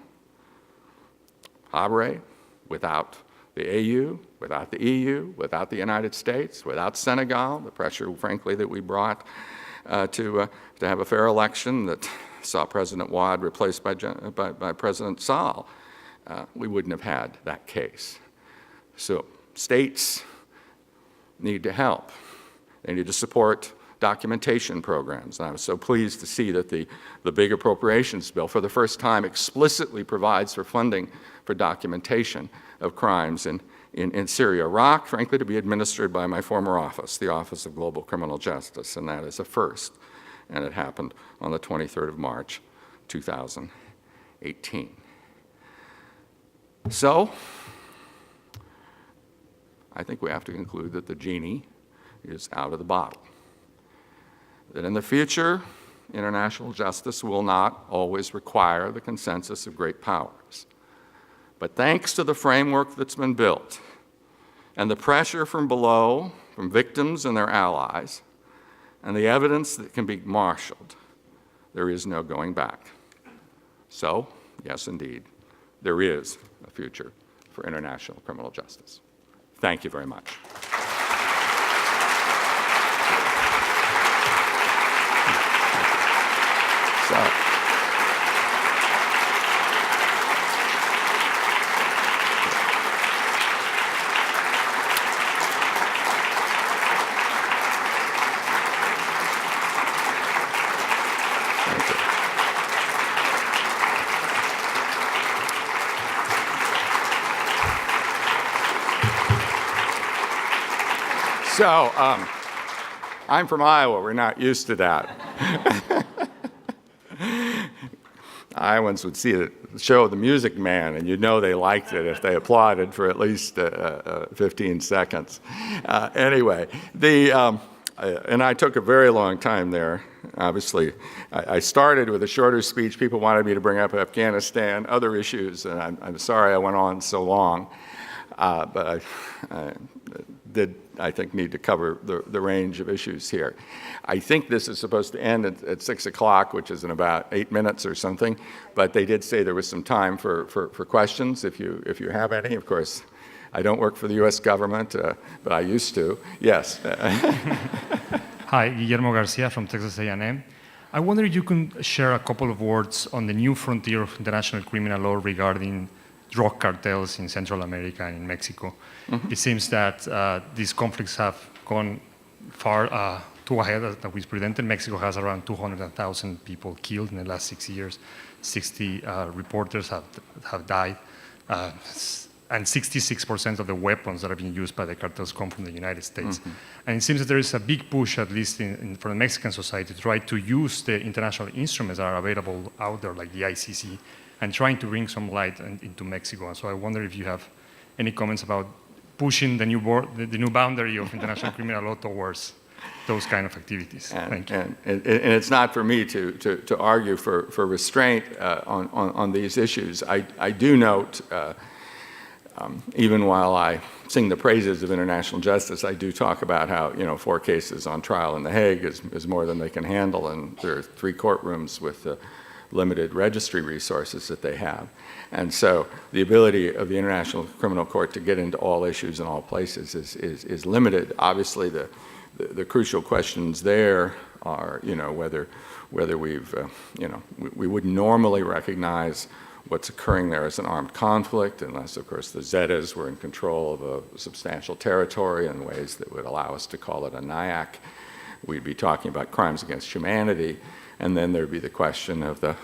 Habre, without the AU, without the EU, without the United States, without Senegal, the pressure, frankly, that we brought to have a fair election that saw President Wade replaced by President Sall, we wouldn't have had that case. So states need to help. They need to support documentation programs. And I was so pleased to see that the big appropriations bill for the first time explicitly provides for funding for documentation of crimes in Syria, Iraq, frankly, to be administered by my former office, the Office of Global Criminal Justice, and that is a first. And it happened on the 23rd of March, 2018. So, I think we have to conclude that the genie is out of the bottle. That in the future, international justice will not always require the consensus of great powers. But thanks to the framework that's been built and the pressure from below, from victims and their allies, and the evidence that can be marshaled, there is no going back. So, yes, indeed, there is a future for international criminal justice. Thank you very much. So, I'm from Iowa. We're not used to that. Iowans would see the show The Music Man, and you'd know they liked it if they applauded for at least 15 seconds. Anyway, and I took a very long time there. Obviously, I started with a shorter speech. People wanted me to bring up Afghanistan, other issues, and I'm sorry I went on so long. But I did, I think, need to cover the range of issues here. I think this is supposed to end at 6 o'clock, which is in about 8 minutes or something, but they did say there was some time for questions, if you have any. Of course, I don't work for the U.S. government, but I used to. Yes. Hi, Guillermo Garcia from Texas A&M. I wonder if you can share a couple of words on the new frontier of international criminal law regarding drug cartels in Central America and in Mexico. Mm-hmm. It seems that these conflicts have gone far too ahead that we presented. Mexico has around 200,000 people killed in the last 6 years. 60 reporters have died. And 66% of the weapons that are being used by the cartels come from the United States. Mm-hmm. And it seems that there is a big push, at least for the Mexican society, to try to use the international instruments that are available out there, like the ICC, and trying to bring some light into Mexico. And so I wonder if you have any comments about pushing the new boundary of international criminal law towards those kind of activities. Thank you. And it's not for me to argue for restraint on these issues. I do note, even while I sing the praises of international justice, I do talk about how 4 cases on trial in The Hague is more than they can handle, and there are 3 courtrooms with limited registry resources that they have. And so the ability of the International Criminal Court to get into all issues in all places is limited. Obviously, the crucial questions there are, whether we've, we wouldn't normally recognize what's occurring there is an armed conflict, unless, of course, the Zetas were in control of a substantial territory in ways that would allow us to call it a NIAC. We'd be talking about crimes against humanity, and then there'd be the question of the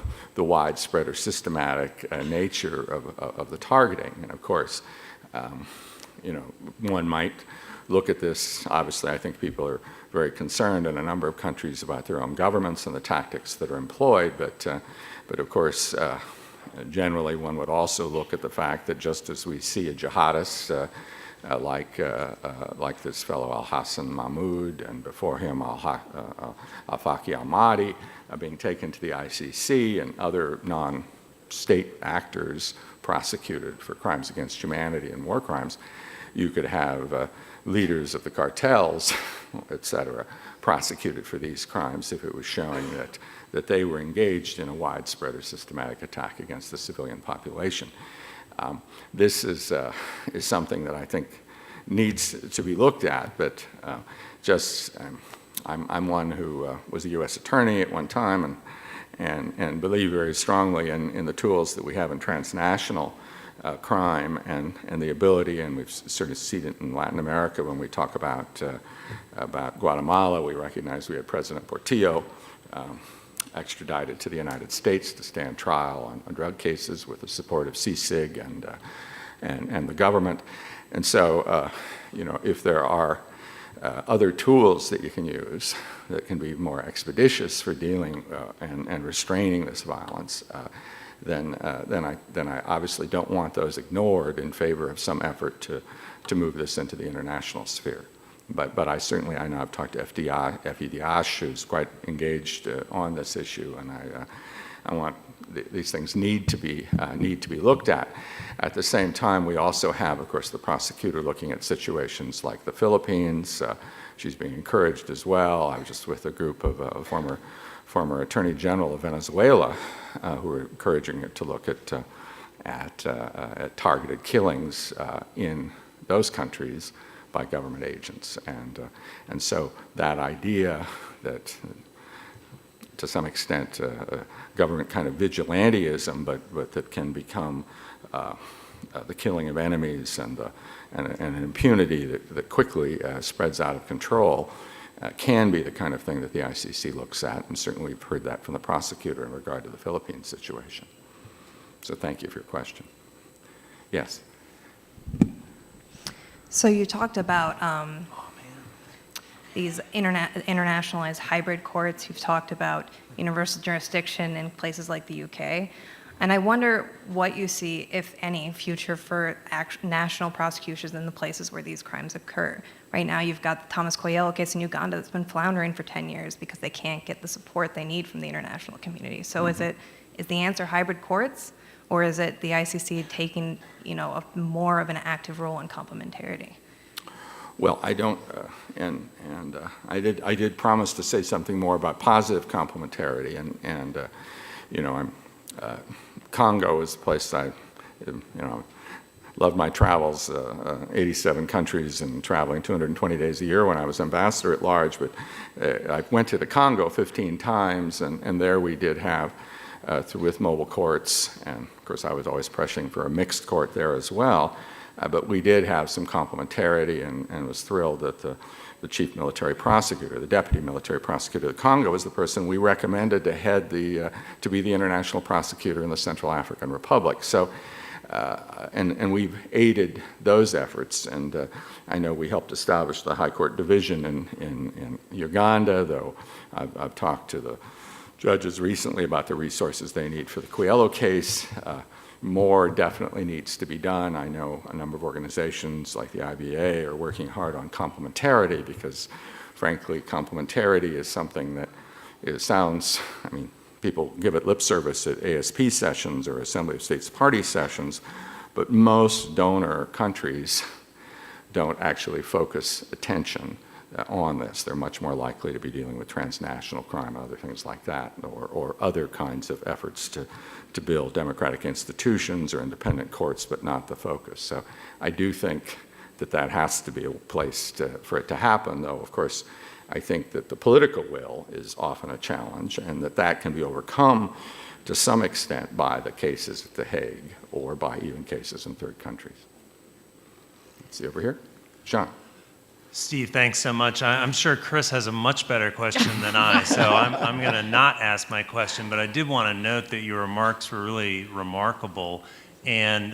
widespread or systematic nature of the targeting. And of course, one might look at this. Obviously, I think people are very concerned in a number of countries about their own governments and the tactics that are employed, but of course, generally one would also look at the fact that just as we see a jihadist like this fellow Al-Hassan Mahmoud, and before him Al-Faki al-Mahdi, being taken to the ICC, and other non-state actors prosecuted for crimes against humanity and war crimes, you could have leaders of the cartels, et cetera, prosecuted for these crimes if it was showing that they were engaged in a widespread or systematic attack against the civilian population. This is something that I think needs to be looked at, but I'm one who was a U.S. attorney at one time and believe very strongly in the tools that we have in transnational crime and the ability, and we've sort of seen it in Latin America when we talk about Guatemala. We recognize we had President Portillo extradited to the United States to stand trial on drug cases with the support of CICIG and the government. And so, if there are other tools that you can use that can be more expeditious for dealing and restraining this violence, then I obviously don't want those ignored in favor of some effort to move this into the international sphere. But I know I've talked to FEDH, who's quite engaged on this issue, and I want these things need to be looked at. At the same time, we also have, of course, the prosecutor looking at situations like the Philippines. She's being encouraged as well. I was just with a group of a former Attorney General of Venezuela who were encouraging it to look at targeted killings in those countries by government agents, and so that idea that, to some extent, government kind of vigilantism, but that can become the killing of enemies and an impunity that quickly spreads out of control, can be the kind of thing that the ICC looks at, and certainly we've heard that from the prosecutor in regard to the Philippines situation. So thank you for your question. Yes. So you talked about these internationalized hybrid courts. You've talked about universal jurisdiction in places like the UK. And I wonder what you see, if any, future for national prosecutions in the places where these crimes occur. Right now, you've got the Thomas Coelho case in Uganda that's been floundering for 10 years because they can't get the support they need from the international community. So is the answer hybrid courts, or is it the ICC taking, more of an active role in complementarity? Well, I don't, I did promise to say something more about positive complementarity, Congo is a place I, loved my travels, 87 countries and traveling 220 days a year when I was ambassador at large. But I went to the Congo 15 times, and there we did have, with mobile courts, and of course I was always pressing for a mixed court there as well. But we did have some complementarity, and was thrilled that the chief military prosecutor, the deputy military prosecutor of the Congo, was the person we recommended to head to be the international prosecutor in the Central African Republic. So, and we've aided those efforts, and I know we helped establish the High Court Division in Uganda, though I've talked to the judges recently about the resources they need for the Coelho case. More definitely needs to be done. I know a number of organizations like the IBA are working hard on complementarity because, frankly, complementarity is something that sounds, people give it lip service at ASP sessions or Assembly of States Party sessions, but most donor countries don't actually focus attention on this. They're much more likely to be dealing with transnational crime and other things like that, or other kinds of efforts to build democratic institutions or independent courts, but not the focus. So I do think that has to be a place for it to happen, though, of course, I think that the political will is often a challenge, and that can be overcome to some extent by the cases at The Hague or by even cases in third countries. Let's see over here. Sean. Steve, thanks so much. I'm sure Chris has a much better question than I, so I'm going to not ask my question, but I did want to note that your remarks were really remarkable and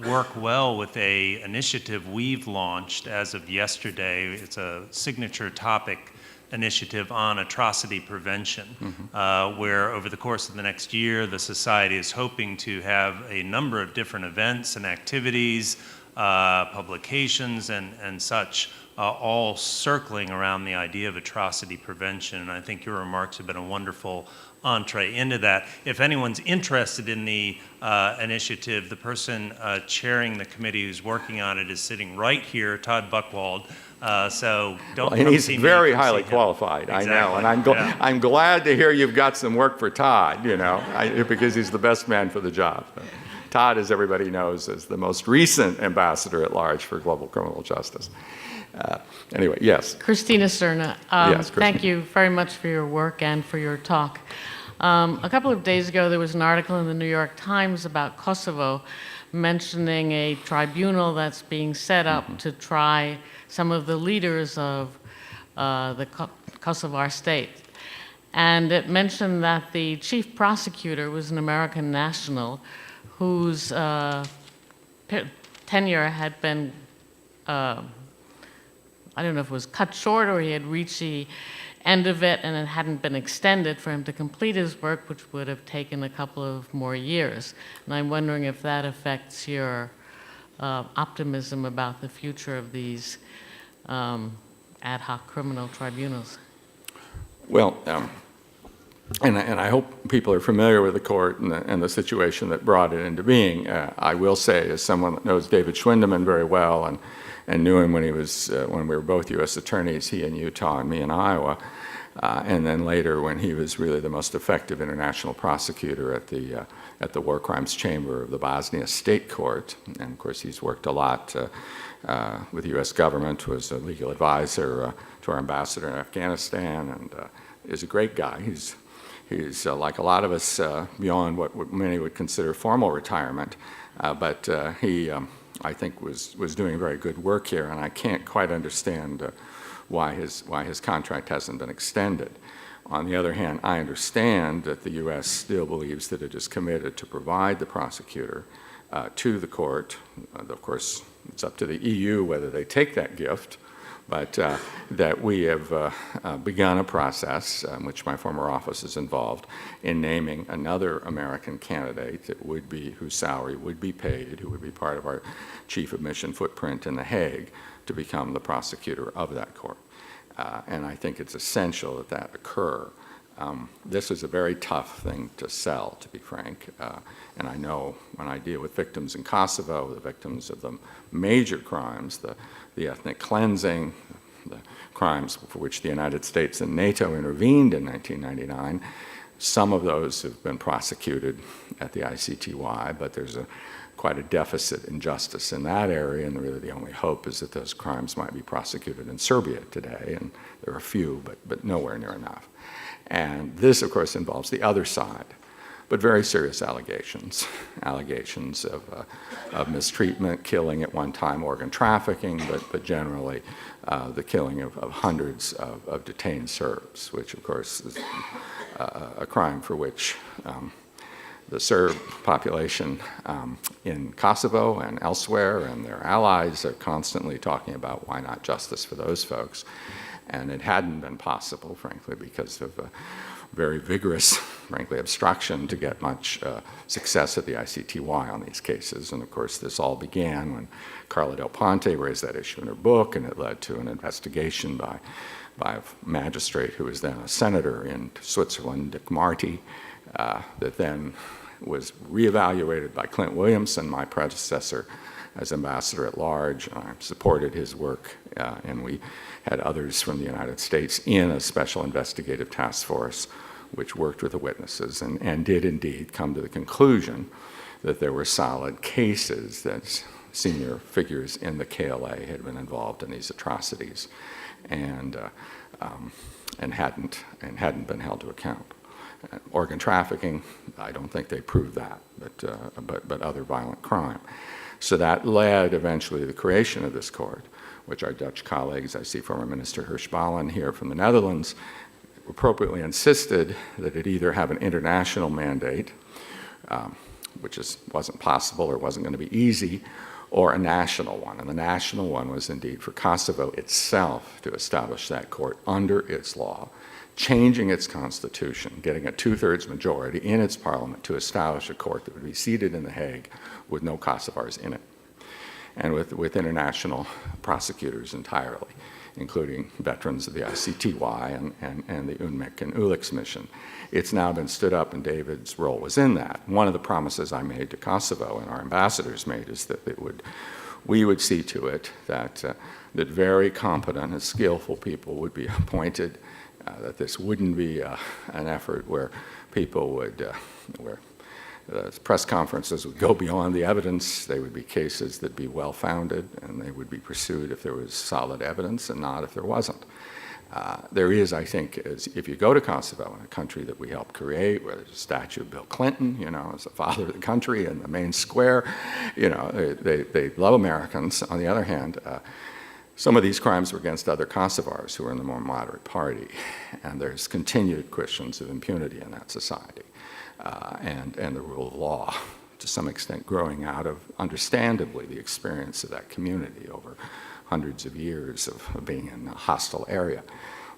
work well with an initiative we've launched as of yesterday. It's a signature topic initiative on atrocity prevention, where over the course of the next year, the Society is hoping to have a number of different events and activities, publications and such, all circling around the idea of atrocity prevention. And I think your remarks have been a wonderful entree into that. If anyone's interested in the initiative, the person chairing the committee who's working on it is sitting right here, Todd Buchwald. So don't and come he's see me, very come see highly him. qualified, Exactly. I know. And I'm glad to hear you've got some work for Todd, because he's the best man for the job. Todd, as everybody knows, is the most recent ambassador at large for global criminal justice. Anyway, yes. Christina Cerna, Yes, Christina. thank you very much for your work and for your talk. A couple of days ago, there was an article in the New York Times about Kosovo mentioning a tribunal that's being set up to try some of the leaders of the Kosovar state. And it mentioned that the chief prosecutor was an American national whose tenure had been, I don't know if it was cut short or he had reached the end of it and it hadn't been extended for him to complete his work, which would have taken a couple of more years. And I'm wondering if that affects your optimism about the future of these ad hoc criminal tribunals. Well, and I hope people are familiar with the court and the situation that brought it into being. I will say, as someone that knows David Schwindeman very well and knew him when he was when we were both U.S. attorneys, he in Utah and me in Iowa, and then later when he was really the most effective international prosecutor at the War Crimes Chamber of the Bosnia State Court. And of course, he's worked a lot with the U.S. government, was a legal advisor to our ambassador in Afghanistan, and is a great guy. He's like a lot of us beyond what many would consider formal retirement, but he, I think, was doing very good work here, and I can't quite understand why his contract hasn't been extended. On the other hand, I understand that the U.S. still believes that it is committed to provide the prosecutor to the court. Of course, it's up to the EU whether they take that gift, but that we have begun a process in which my former office is involved in naming another American candidate that would be, whose salary would be paid, who would be part of our chief of mission footprint in The Hague, to become the prosecutor of that court. And I think it's essential that that occur. This is a very tough thing to sell, to be frank. And I know when I deal with victims in Kosovo, the victims of the major crimes, the ethnic cleansing, the crimes for which the United States and NATO intervened in 1999, some of those have been prosecuted at the ICTY, but there's quite a deficit in justice in that area, and really the only hope is that those crimes might be prosecuted in Serbia today, and there are a few, but nowhere near enough. And this, of course, involves the other side, but very serious allegations of mistreatment, killing at one time, organ trafficking, but generally the killing of hundreds of detained Serbs, which, of course, is a crime for which the Serb population in Kosovo and elsewhere and their allies are constantly talking about why not justice for those folks. And it hadn't been possible, frankly, because of very vigorous, frankly, obstruction to get much success at the ICTY on these cases. And of course, this all began when Carla Del Ponte raised that issue in her book, and it led to an investigation by a magistrate who was then a senator in Switzerland, Dick Marty, that then was reevaluated by Clint Williamson, my predecessor as ambassador at large. I supported his work, and we had others from the United States in a special investigative task force which worked with the witnesses and did indeed come to the conclusion that there were solid cases that senior figures in the KLA had been involved in these atrocities and hadn't been held to account. Organ trafficking, I don't think they proved that, but other violent crime. So that led eventually to the creation of this court, which our Dutch colleagues, I see former Minister Hirschballen here from the Netherlands, appropriately insisted that it either have an international mandate, which wasn't possible or wasn't going to be easy, or a national one. And the national one was indeed for Kosovo itself to establish that court under its law, changing its constitution, getting a 2/3 majority in its parliament to establish a court that would be seated in The Hague with no Kosovars in it, and with international prosecutors entirely, including veterans of the ICTY and the UNMIK and ULIX mission. It's now been stood up, and David's role was in that. One of the promises I made to Kosovo and our ambassadors made is that we would see to it that very competent and skillful people would be appointed, that this wouldn't be an effort where people would, where press conferences would go beyond the evidence. They would be cases that be well-founded, and they would be pursued if there was solid evidence and not if there wasn't. There is, I think, if you go to Kosovo, in a country that we helped create, where there's a statue of Bill Clinton, as the father of the country in the main square, they love Americans. On the other hand, some of these crimes were against other Kosovars who were in the more moderate party, and there's continued questions of impunity in that society, and the rule of law, to some extent, growing out of, understandably, the experience of that community over hundreds of years of being in a hostile area.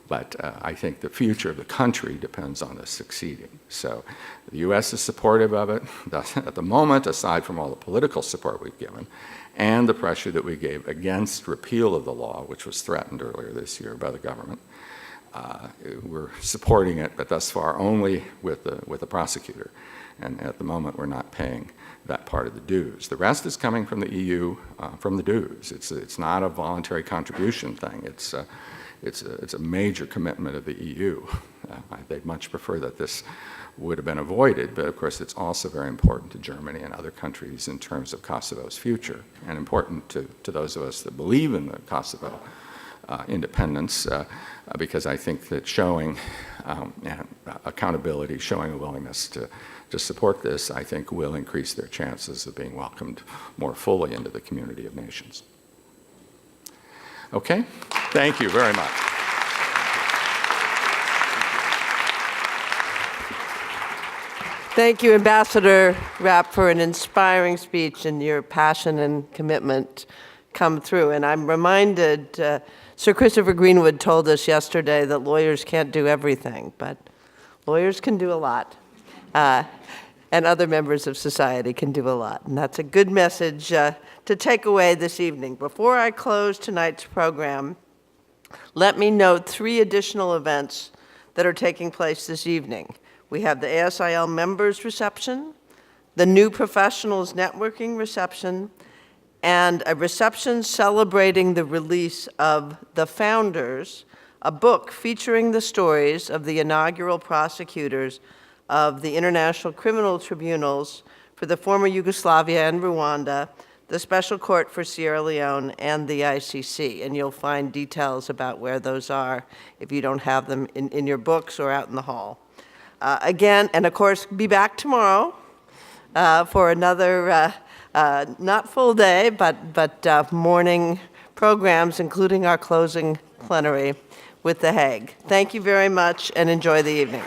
But I think the future of the country depends on us succeeding. So the U.S. is supportive of it. At the moment, aside from all the political support we've given, and the pressure that we gave against repeal of the law, which was threatened earlier this year by the government, we're supporting it, but thus far only with the prosecutor. And at the moment, we're not paying that part of the dues. The rest is coming from the EU, from the dues. It's not a voluntary contribution thing. It's a major commitment of the EU. They'd much prefer that this would have been avoided, but of course it's also very important to Germany and other countries in terms of Kosovo's future, and important to those of us that believe in the Kosovo independence, because I think that showing accountability, showing a willingness to support this, I think will increase their chances of being welcomed more fully into the community of nations. Okay, thank you very much. Thank you, Ambassador Rapp, for an inspiring speech, and your passion and commitment come through. And I'm reminded, Sir Christopher Greenwood told us yesterday that lawyers can't do everything, but lawyers can do a lot. And other members of society can do a lot. And that's a good message to take away this evening. Before I close tonight's program, let me note 3 additional events that are taking place this evening. We have the ASIL members reception, the new professionals networking reception, and a reception celebrating the release of The Founders, a book featuring the stories of the inaugural prosecutors of the International Criminal Tribunals for the former Yugoslavia and Rwanda, the Special Court for Sierra Leone, and the ICC. And you'll find details about where those are if you don't have them in your books or out in the hall. Again, and of course, be back tomorrow for another, not full day, but morning programs, including our closing plenary with The Hague. Thank you very much, and enjoy the evening.